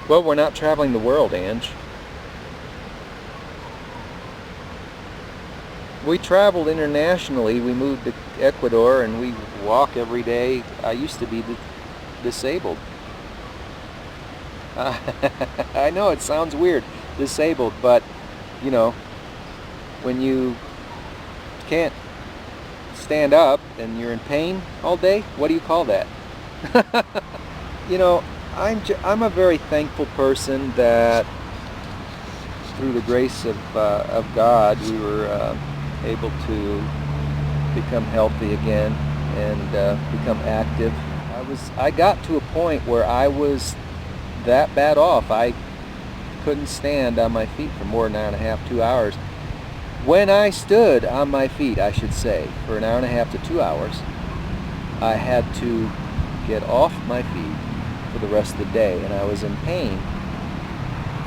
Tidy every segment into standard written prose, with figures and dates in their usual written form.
Well, we're not traveling the world, Ange. We traveled internationally. We moved to Ecuador and we walk every day. I used to be disabled. I know it sounds weird, disabled, but you know, when you can't stand up and you're in pain all day, what do you call that? You know, I'm a very thankful person that through the grace of God we were able to become healthy again and become active. I got to a point where I was that bad off. I couldn't stand on my feet for more than an hour and a half, 2 hours. When I stood on my feet, I should say, for an hour and a half to 2 hours, I had to get off my feet for the rest of the day, and I was in pain,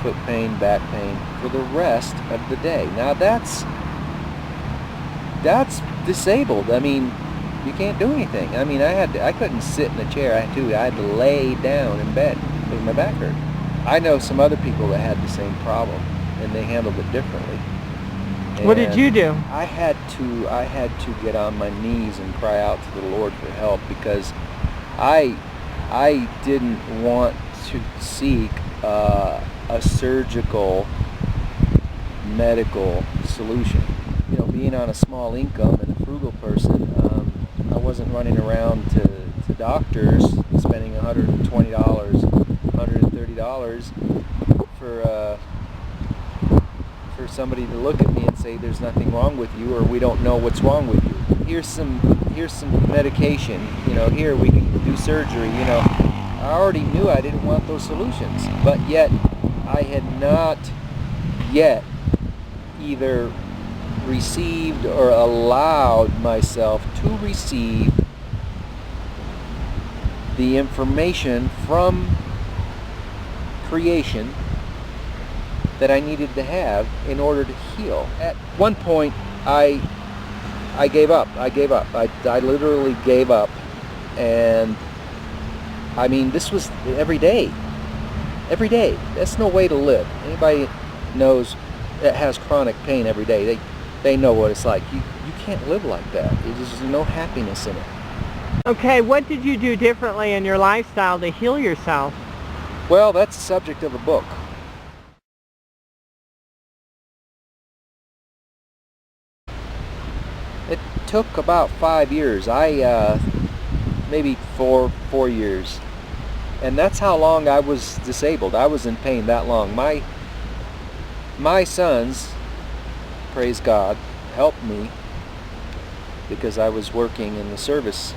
foot pain, back pain, for the rest of the day. Now that's disabled. I mean, you can't do anything. I mean, I couldn't sit in a chair. I had to lay down in bed because my back hurt. I know some other people that had the same problem, and they handled it differently. What did you do? I had to get on my knees and cry out to the Lord for help, because I didn't want to seek a surgical medical solution. You know, being on a small income and a frugal person, I wasn't running around to doctors spending $120, $130 for somebody to look at me and say there's nothing wrong with you, or we don't know what's wrong with you. Here's some medication. You know, here we can do surgery. You know, I already knew I didn't want those solutions, but yet I had not yet either received or allowed myself to receive the information from creation that I needed to have in order to heal. At one point, I gave up. I literally gave up, and I mean, this was every day. Every day. That's no way to live. Anybody knows that has chronic pain every day, they know what it's like. You can't live like that. There's no happiness in it. Okay, what did you do differently in your lifestyle to heal yourself? Well, that's the subject of a book. It took about 5 years. Maybe four years. And that's how long I was disabled. I was in pain that long. My sons, praise God, helped me because I was working in the service,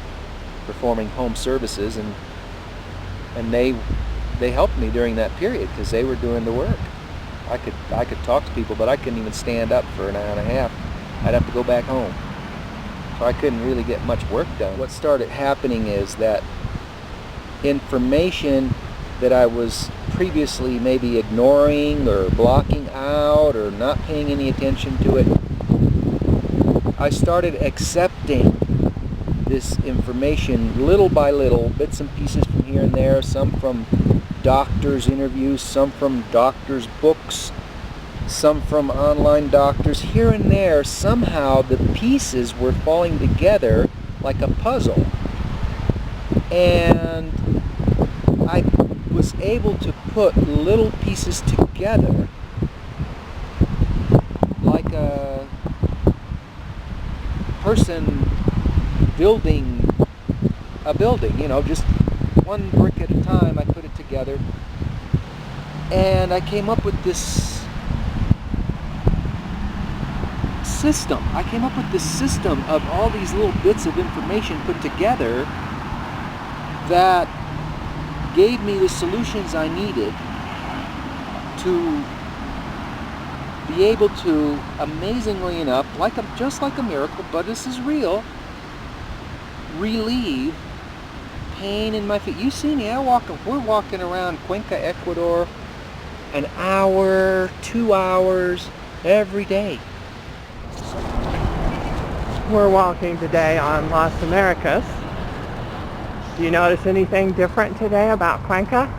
performing home services, and they helped me during that period because they were doing the work. I could talk to people, but I couldn't even stand up for an hour and a half. I'd have to go back home. So I couldn't really get much work done. What started happening is that information that I was previously maybe ignoring or blocking out or not paying any attention to it, I started accepting this information little by little, bits and pieces from here and there, some from doctors' interviews, some from doctors' books, some from online doctors. Here and there, somehow the pieces were falling together like a puzzle. And I was able to put little pieces together like a person building a building, you know, just one brick at a time. I put it together and I came up with this system. I came up with this system of all these little bits of information put together that gave me the solutions I needed to be able to, amazingly enough, just like a miracle, but this is real, relieve pain in my feet. You see me, we're walking around Cuenca, Ecuador, an hour, 2 hours every day. We're walking today on Las Americas. Do you notice anything different today about Cuenca?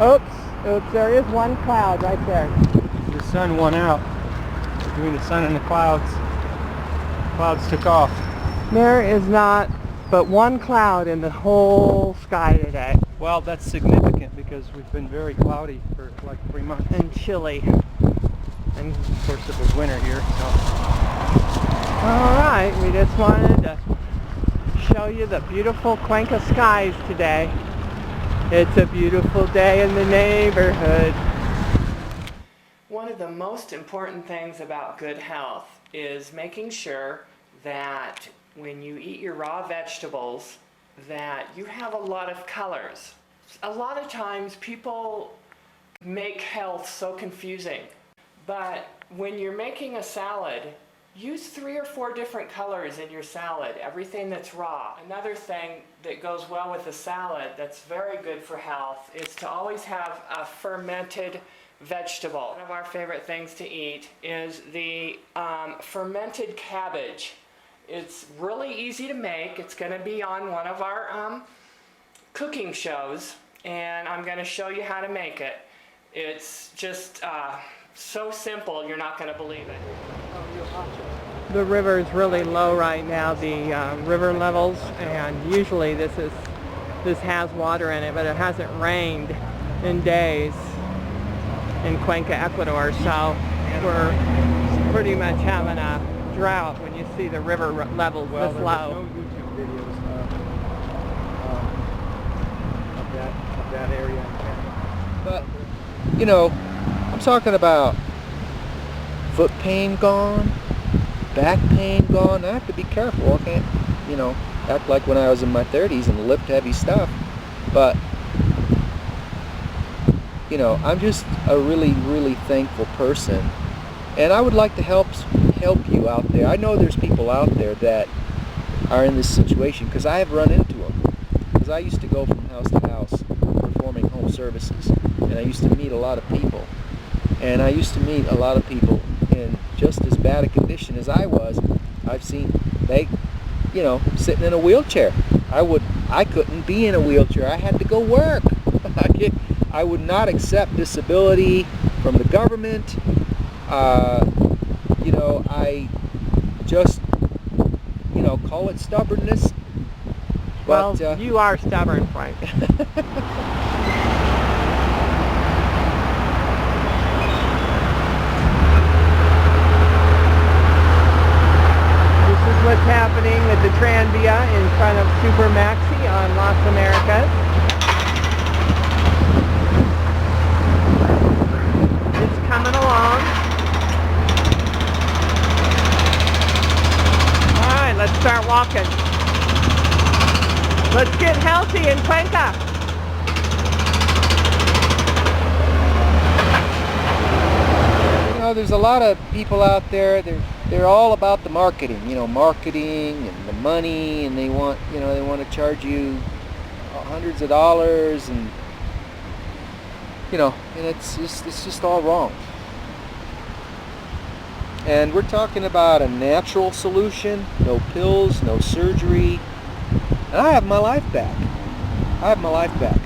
Oops, there is one cloud right there. The sun won out. Between the sun and the clouds. Clouds took off. There is not but one cloud in the whole sky today. Well, that's significant because we've been very cloudy for like 3 months. And chilly. And of course it was winter here, so. Alright, we just wanted to show you the beautiful Cuenca skies today. It's a beautiful day in the neighborhood. One of the most important things about good health is making sure that when you eat your raw vegetables that you have a lot of colors. A lot of times people make health so confusing, but when you're making a salad, use 3 or 4 different colors in your salad, everything that's raw. Another thing that goes well with a salad that's very good for health is to always have a fermented vegetable. One of our favorite things to eat is the fermented cabbage. It's really easy to make. It's going to be on one of our cooking shows, and I'm going to show you how to make it. It's just so simple, you're not going to believe it. The river is really low right now, the river levels, and usually this has water in it, but it hasn't rained in days in Cuenca, Ecuador, so we're pretty much having a drought when you see the river levels this low. No YouTube videos of that area. But, you know, I'm talking about foot pain gone, back pain gone. I have to be careful. I can't, you know, act like when I was in my 30s and lift heavy stuff. But, you know, I'm just a really, really thankful person. And I would like to help you out there. I know there's people out there that are in this situation because I have run into them. Because I used to go from house to house performing home services, and I used to meet a lot of people. And I used to meet a lot of people in just as bad a condition as I was. I've seen they, you know, sitting in a wheelchair. I couldn't be in a wheelchair. I had to go work. I would not accept disability from the government. You know, I just, you know, call it stubbornness. But, well, you are stubborn, Frank. This is what's happening with the Tranvia in front of Super Maxi on Las Americas. It's coming along. Alright, let's start walking. Let's get healthy in Cuenca. you know, there's a lot of people out there. They're all about the marketing. You know, marketing and the money, and they want, you know, they want to charge you hundreds of dollars, and you know, and it's just all wrong. And we're talking about a natural solution, no pills, no surgery. And I have my life back. I have my life back.